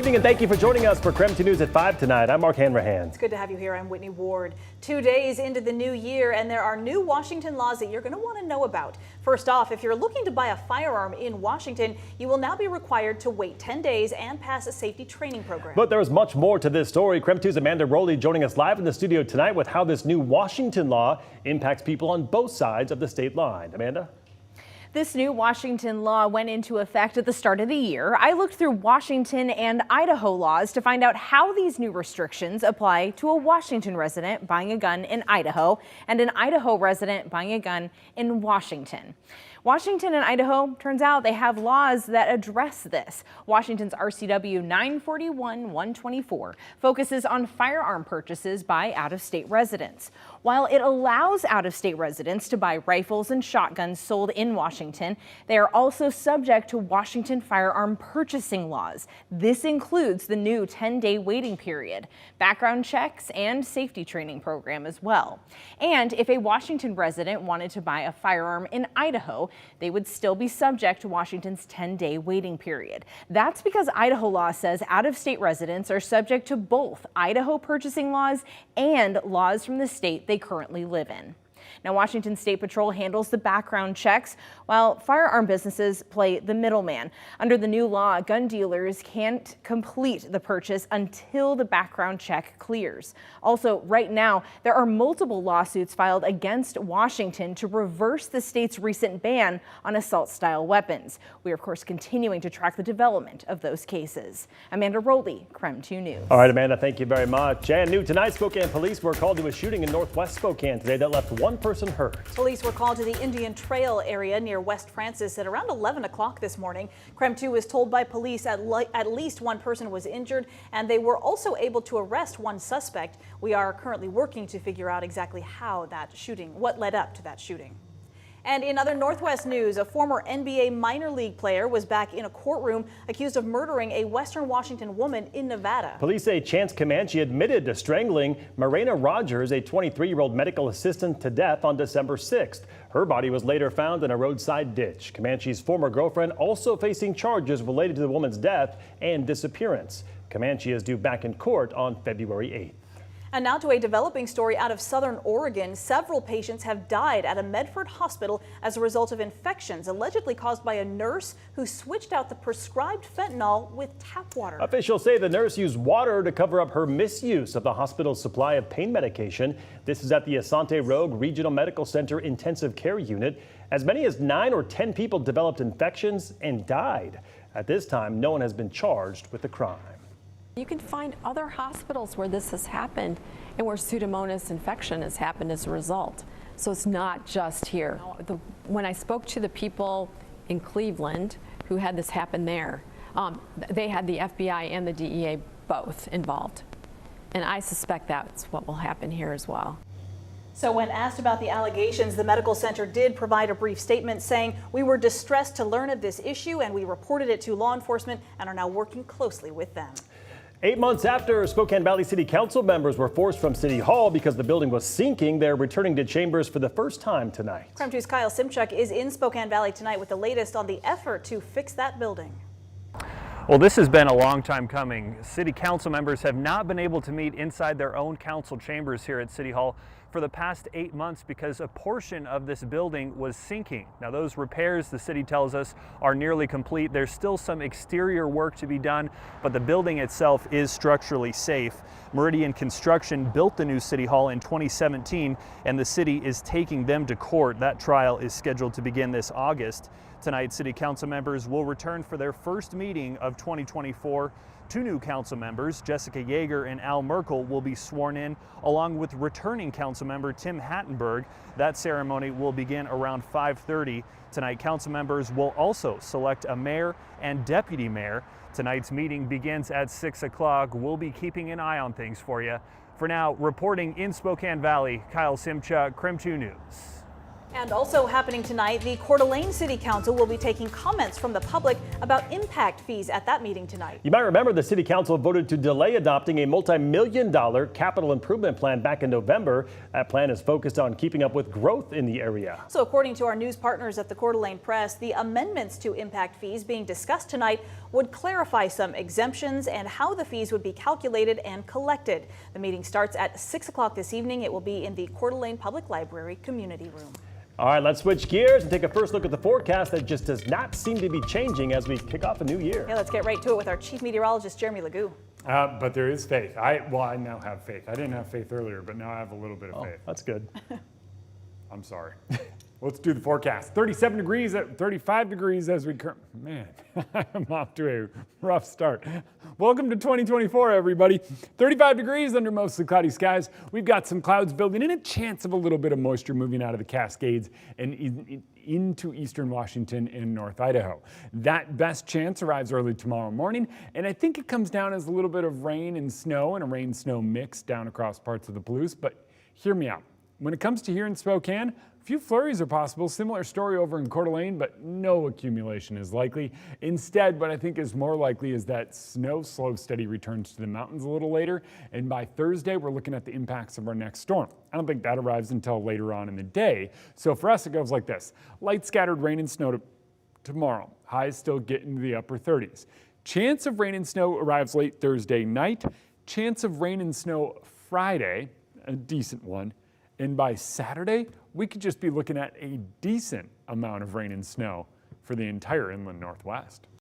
Evening and thank you for joining us for KREM 2 News at 5 tonight. I'm Mark Hanrahan. It's good to have you here. I'm Whitney Ward. 2 days into the new year, and there are new Washington laws that you're going to want to know about. First off, if you're looking to buy a firearm in Washington, you will now be required to wait 10 days and pass a safety training program. But there's much more to this story. KREM 2's Amanda Rowley joining us live in the studio tonight with how this new Washington law impacts people on both sides of the state line. Amanda? This new Washington law went into effect at the start of the year. I looked through Washington and Idaho laws to find out how these new restrictions apply to a Washington resident buying a gun in Idaho and an Idaho resident buying a gun in Washington. Washington and Idaho, turns out they have laws that address this. Washington's RCW 941-124 focuses on firearm purchases by out-of-state residents. While it allows out-of-state residents to buy rifles and shotguns sold in Washington, they are also subject to Washington firearm purchasing laws. This includes the new 10-day waiting period, background checks, and safety training program as well. And if a Washington resident wanted to buy a firearm in Idaho, they would still be subject to Washington's 10-day waiting period. That's because Idaho law says out-of-state residents are subject to both Idaho purchasing laws and laws from the state they currently live in. Now, Washington State Patrol handles the background checks, while firearm businesses play the middleman. Under the new law, gun dealers can't complete the purchase until the background check clears. Also, right now, there are multiple lawsuits filed against Washington to reverse the state's recent ban on assault-style weapons. We are, of course, continuing to track the development of those cases. Amanda Rowley, KREM 2 News. All right, Amanda, thank you very much. And new tonight, Spokane police were called to a shooting in northwest Spokane today that left one person hurt. Police were called to the Indian Trail area near West Francis at around 11 o'clock this morning. KREM 2 was told by police at least one person was injured, and they were also able to arrest one suspect. We are currently working to figure out exactly what led up to that shooting. And in other Northwest news, a former NBA minor league player was back in a courtroom accused of murdering a Western Washington woman in Nevada. Police say Chance Comanche admitted to strangling Marina Rogers, a 23-year-old medical assistant, to death on December 6th. Her body was later found in a roadside ditch. Comanche's former girlfriend also facing charges related to the woman's death and disappearance. Comanche is due back in court on February 8th. And now to a developing story out of southern Oregon. Several patients have died at a Medford hospital as a result of infections allegedly caused by a nurse who switched out the prescribed fentanyl with tap water. Officials say the nurse used water to cover up her misuse of the hospital's supply of pain medication. This is at the Asante Rogue Regional Medical Center Intensive Care Unit. As many as 9 or 10 people developed infections and died. At this time, no one has been charged with the crime. You can find other hospitals where this has happened and where Pseudomonas infection has happened as a result. So it's not just here. When I spoke to the people in Cleveland who had this happen there, they had the FBI and the DEA both involved. And I suspect that's what will happen here as well. So when asked about the allegations, the medical center did provide a brief statement saying, "We were distressed to learn of this issue and we reported it to law enforcement and are now working closely with them." 8 months after Spokane Valley City Council members were forced from City Hall because the building was sinking, they're returning to chambers for the first time tonight. KREM 2's Kyle Simchuk is in Spokane Valley tonight with the latest on the effort to fix that building. Well, this has been a long time coming. City Council members have not been able to meet inside their own council chambers here at City Hall for the past 8 months because a portion of this building was sinking. Now, those repairs, the city tells us, are nearly complete. There's still some exterior work to be done, but the building itself is structurally safe. Meridian Construction built the new City Hall in 2017, and the city is taking them to court. That trial is scheduled to begin this August. Tonight, City Council members will return for their first meeting of 2024. 2 new council members, Jessica Yeager and Al Merkel, will be sworn in, along with returning council member Tim Hattenberg. That ceremony will begin around 5:30. Tonight, council members will also select a mayor and deputy mayor. Tonight's meeting begins at 6 o'clock. We'll be keeping an eye on things for you. For now, reporting in Spokane Valley, Kyle Simchuk, KREM 2 News. And also happening tonight, the Coeur d'Alene City Council will be taking comments from the public about impact fees at that meeting tonight. You might remember the City Council voted to delay adopting a multi-million-dollar capital improvement plan back in November. That plan is focused on keeping up with growth in the area. So according to our news partners at the Coeur d'Alene Press, the amendments to impact fees being discussed tonight would clarify some exemptions and how the fees would be calculated and collected. The meeting starts at 6 o'clock this evening. It will be in the Coeur d'Alene Public Library Community Room. All right, let's switch gears and take a first look at the forecast that just does not seem to be changing as we kick off a new year. Yeah, let's get right to it with our chief meteorologist, Jeremy Legoo. But there is faith. I now have faith. I didn't have faith earlier, but now I have a little bit of faith. That's good. I'm sorry. Let's do the forecast. 37 degrees at 35 degrees as we man, I'm off to a rough start. Welcome to 2024, everybody. 35 degrees under mostly cloudy skies. We've got some clouds building and a chance of a little bit of moisture moving out of the Cascades and into eastern Washington and North Idaho. That best chance arrives early tomorrow morning, and I think it comes down as a little bit of rain and snow and a rain-snow mix down across parts of the Palouse, but hear me out. When it comes to here in Spokane, a few flurries are possible. Similar story over in Coeur d'Alene, but no accumulation is likely. Instead, what I think is more likely is that snow slow steady returns to the mountains a little later, and by Thursday, we're looking at the impacts of our next storm. I don't think that arrives until later on in the day. So for us, it goes like this. Light scattered rain and snow tomorrow. Highs still get into the upper 30s. Chance of rain and snow arrives late Thursday night. Chance of rain and snow Friday, a decent one. And by Saturday, we could just be looking at a decent amount of rain and snow for the entire inland Northwest.